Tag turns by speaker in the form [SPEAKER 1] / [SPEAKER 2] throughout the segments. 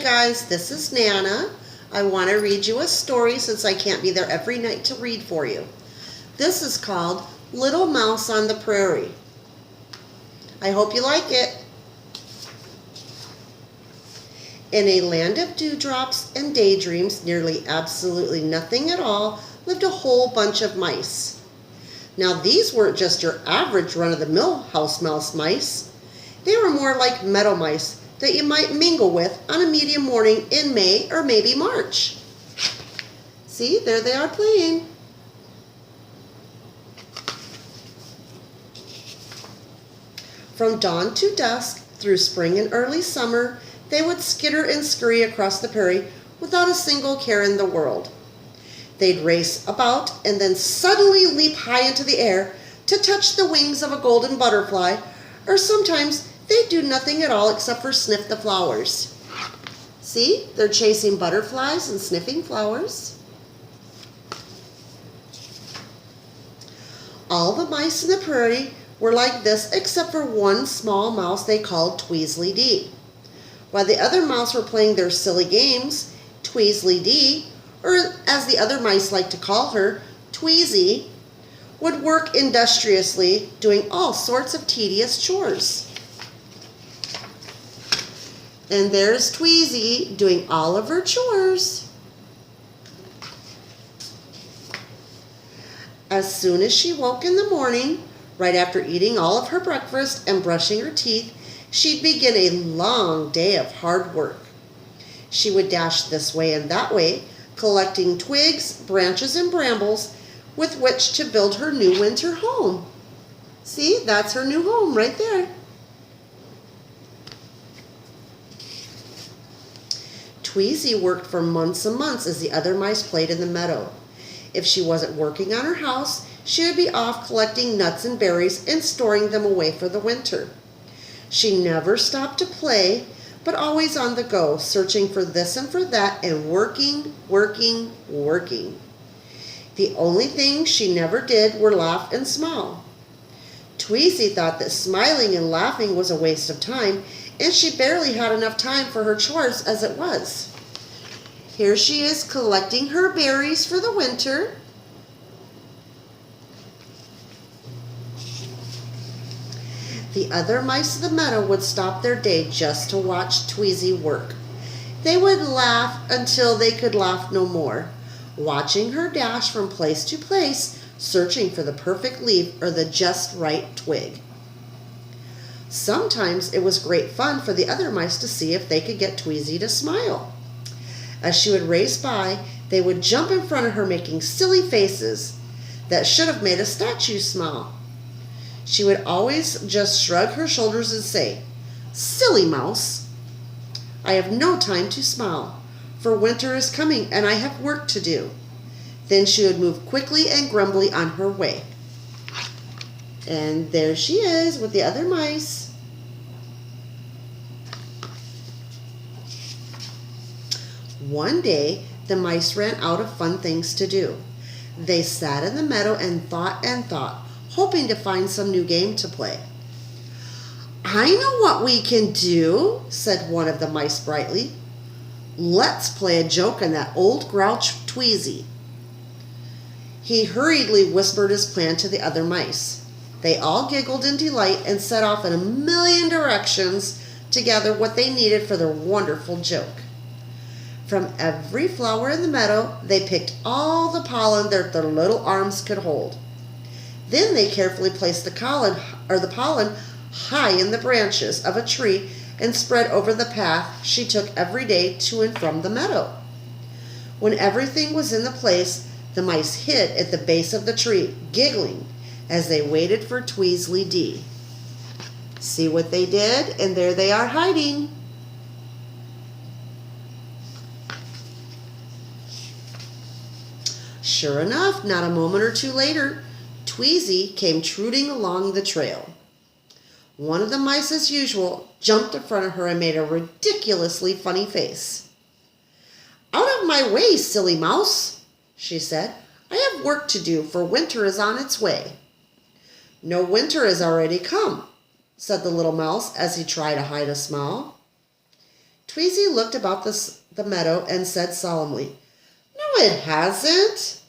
[SPEAKER 1] guys, this is Nana. I want to read you a story since I can't be there every night to read for you. This is called Little Mouse on the Prairie. I hope you like it. In a land of dewdrops and daydreams, nearly absolutely nothing at all, lived a whole bunch of mice. Now these weren't just your average run-of-the-mill house mouse mice. They were more like meadow mice that you might mingle with on a medium morning in May or maybe March. See, there they are playing. From dawn to dusk, through spring and early summer, they would skitter and scurry across the prairie without a single care in the world. They'd race about and then suddenly leap high into the air to touch the wings of a golden butterfly, or sometimes they'd do nothing at all except for sniff the flowers. See, they're chasing butterflies and sniffing flowers. All the mice in the prairie were like this except for one small mouse they called Tweezly-Dee. While the other mice were playing their silly games, Tweezly-Dee, or as the other mice like to call her, Tweezy, would work industriously doing all sorts of tedious chores. And there's Tweezy doing all of her chores. As soon as she woke in the morning, right after eating all of her breakfast and brushing her teeth, she'd begin a long day of hard work. She would dash this way and that way, collecting twigs, branches, and brambles with which to build her new winter home. See, that's her new home right there. Tweezy worked for months and months as the other mice played in the meadow. If she wasn't working on her house, she would be off collecting nuts and berries and storing them away for the winter. She never stopped to play, but always on the go, searching for this and for that and working. The only things she never did were laugh and smile. Tweezy thought that smiling and laughing was a waste of time, and she barely had enough time for her chores as it was. Here she is collecting her berries for the winter. The other mice of the meadow would stop their day just to watch Tweezy work. They would laugh until they could laugh no more, watching her dash from place to place, searching for the perfect leaf or the just right twig. Sometimes it was great fun for the other mice to see if they could get Tweezy to smile. As she would race by, they would jump in front of her making silly faces that should have made a statue smile. She would always just shrug her shoulders and say, "Silly mouse, I have no time to smile, for winter is coming and I have work to do." Then she would move quickly and grumbly on her way. And there she is with the other mice. One day, the mice ran out of fun things to do. They sat in the meadow and thought, hoping to find some new game to play. "I know what we can do," said one of the mice brightly. "Let's play a joke on that old grouch Tweezy." He hurriedly whispered his plan to the other mice. They all giggled in delight and set off in a million directions to gather what they needed for their wonderful joke. From every flower in the meadow, they picked all the pollen that their little arms could hold. Then they carefully placed the pollen high in the branches of a tree and spread over the path she took every day to and from the meadow. When everything was in the place, the mice hid at the base of the tree, giggling as they waited for Tweezly-Dee. See what they did? And there they are hiding. Sure enough, not a moment or two later, Tweezy came trotting along the trail. One of the mice, as usual, jumped in front of her and made a ridiculously funny face. "Out of my way, silly mouse," she said. "I have work to do, for winter is on its way." "No, winter has already come," said the little mouse as he tried to hide a smile. Tweezy looked about the meadow and said solemnly, "No, it hasn't.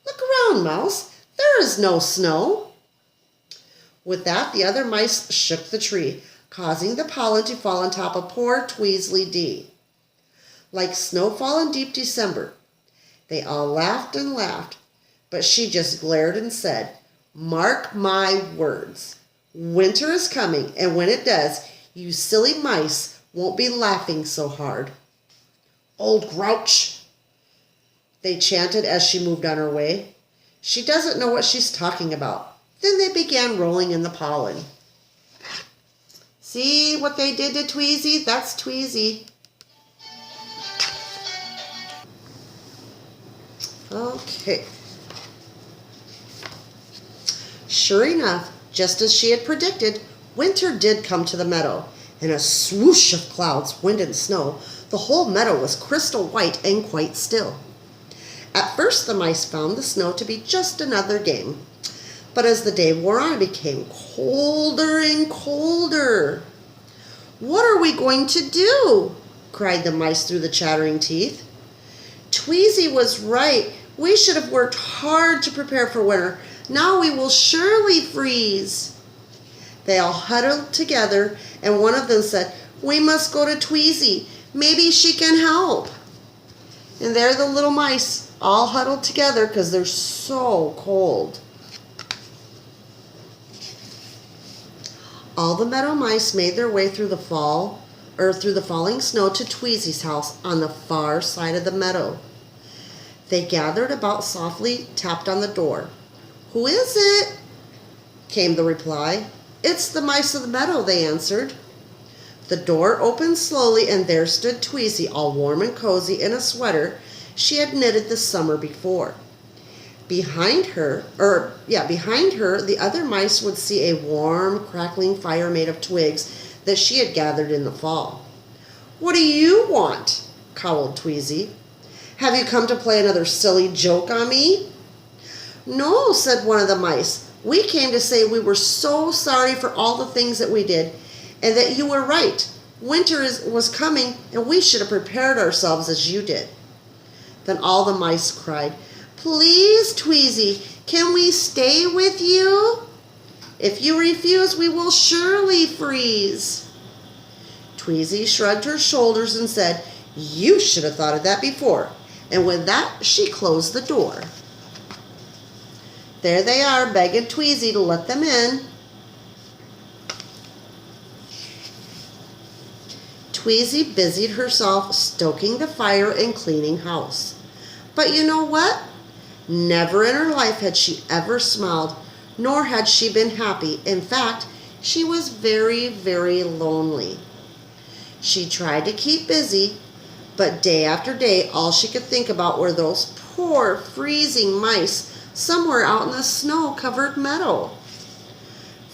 [SPEAKER 1] Look around, Mouse. There is no snow." With that, the other mice shook the tree, causing the pollen to fall on top of poor Tweezly Dee. Like snowfall in deep December. They all laughed and laughed, but she just glared and said, "Mark my words. Winter is coming, and when it does, you silly mice won't be laughing so hard." "Old grouch," they chanted as she moved on her way. "She doesn't know what she's talking about." Then they began rolling in the pollen. See what they did to Tweezy? That's Tweezy. Okay. Sure enough, just as she had predicted, winter did come to the meadow. In a swoosh of clouds, wind, and snow, the whole meadow was crystal white and quite still. At first, the mice found the snow to be just another game. But as the day wore on, it became colder and colder. "What are we going to do?" cried the mice through the chattering teeth. "Tweezy was right. We should have worked hard to prepare for winter. Now we will surely freeze." They all huddled together, and one of them said, "We must go to Tweezy. Maybe she can help." And there the little mice all huddled together because they're so cold. All the meadow mice made their way through the falling snow to Tweezy's house on the far side of the meadow. They gathered about, softly tapped on the door. "Who is it?" came the reply. "It's the mice of the meadow," they answered. The door opened slowly, and there stood Tweezy, all warm and cozy in a sweater she had knitted the summer before. Behind her, the other mice would see a warm, crackling fire made of twigs that she had gathered in the fall. "What do you want?" cowled Tweezy. "Have you come to play another silly joke on me?" "No," said one of the mice. "We came to say we were so sorry for all the things that we did, and that you were right. Winter was coming, and we should have prepared ourselves as you did." Then all the mice cried, "Please, Tweezy, can we stay with you? If you refuse, we will surely freeze." Tweezy shrugged her shoulders and said, "You should have thought of that before." And with that, she closed the door. There they are, begging Tweezy to let them in. Tweezy busied herself stoking the fire and cleaning house. But you know what? Never in her life had she ever smiled, nor had she been happy. In fact, she was very, very lonely. She tried to keep busy, but day after day, all she could think about were those poor freezing mice somewhere out in the snow-covered meadow.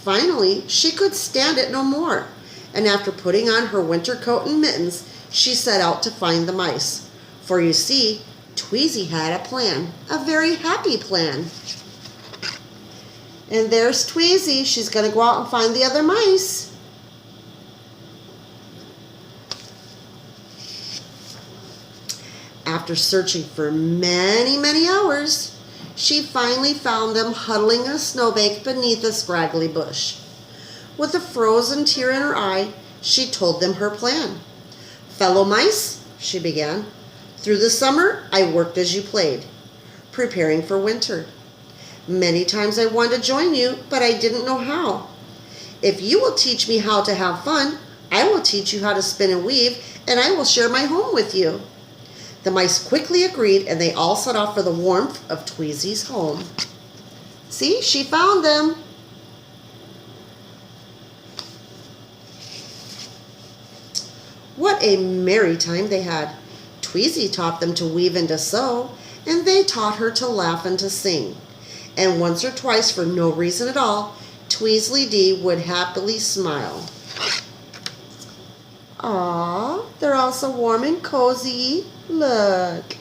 [SPEAKER 1] Finally, she could stand it no more, and after putting on her winter coat and mittens, she set out to find the mice. For you see, Tweezy had a plan, a very happy plan. And there's Tweezy. She's going to go out and find the other mice. After searching for many, many hours, she finally found them huddling in a snowbank beneath a scraggly bush. With a frozen tear in her eye, she told them her plan. "Fellow mice," she began, "through the summer I worked as you played, preparing for winter. Many times I wanted to join you, but I didn't know how. If you will teach me how to have fun, I will teach you how to spin and weave, and I will share my home with you." The mice quickly agreed, and they all set off for the warmth of Tweezy's home. See, she found them. What a merry time they had. Tweezy taught them to weave and to sew, and they taught her to laugh and to sing. And once or twice, for no reason at all, Tweezly Dee would happily smile. "Aw, they're all so warm and cozy. Look."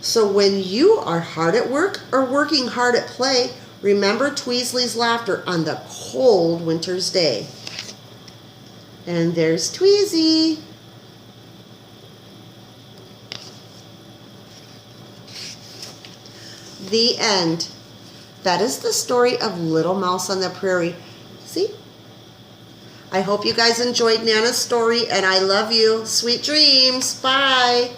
[SPEAKER 1] So when you are hard at work or working hard at play, Remember Tweasley's laughter on the cold winter's day. And there's Tweezy. The end. That is the story of Little Mouse on the Prairie. See? I hope you guys enjoyed Nana's story, and I love you. Sweet dreams. Bye.